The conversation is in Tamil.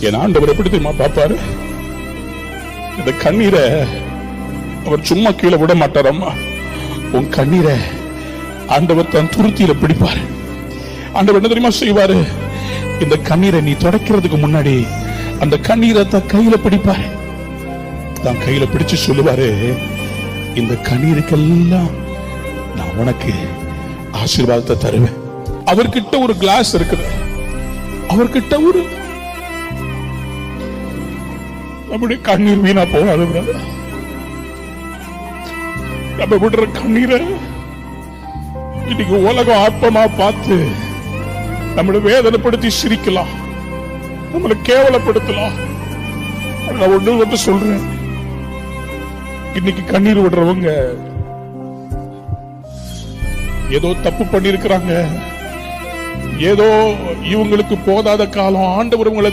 என் ஆண்டவர் எப்படி தெரியுமா பாப்பாரு? இந்த கண்ணீரை அவர் சும்மா கீழே விட மாட்டாரம்மா. உன் கண்ணீரை ஆண்டவர் தன் துருத்தியில பிடிப்பாரு. ஆண்டவர் என்ன தெரியுமா செய்வாரு? இந்த கண்ணீரை நீ தொடக்கிறதுக்கு முன்னாடி அந்த கண்ணீரை தன் கையில பிடிப்பாரு. தான் கையில பிடிச்சு சொல்லுவாரு, இந்த கண்ணீருக்கெல்லாம் நான் உனக்கு ஆசீர்வாதத்தை தருவேன். அவர்கிட்ட ஒரு கிளாஸ் இருக்குது, அவர்கிட்ட ஒரு நம்முடைய கண்ணீர் வீணா போகாது. நம்ம விடுற கண்ணீரை இன்னைக்கு உலகம் ஆத்மமா பார்த்து நம்மளை வேதனைப்படுத்தி சிரிக்கலாம், நம்மளை கேவலப்படுத்தலாம். நான் ஒண்ணு வந்து சொல்றேன், இன்னைக்கு கண்ணீர் விடுறவங்க ஏதோ தப்பு பண்ணி இருக்கிறாங்க, ஏதோ இவங்களுக்கு போதாத காலம் ஆண்டவர் உங்களை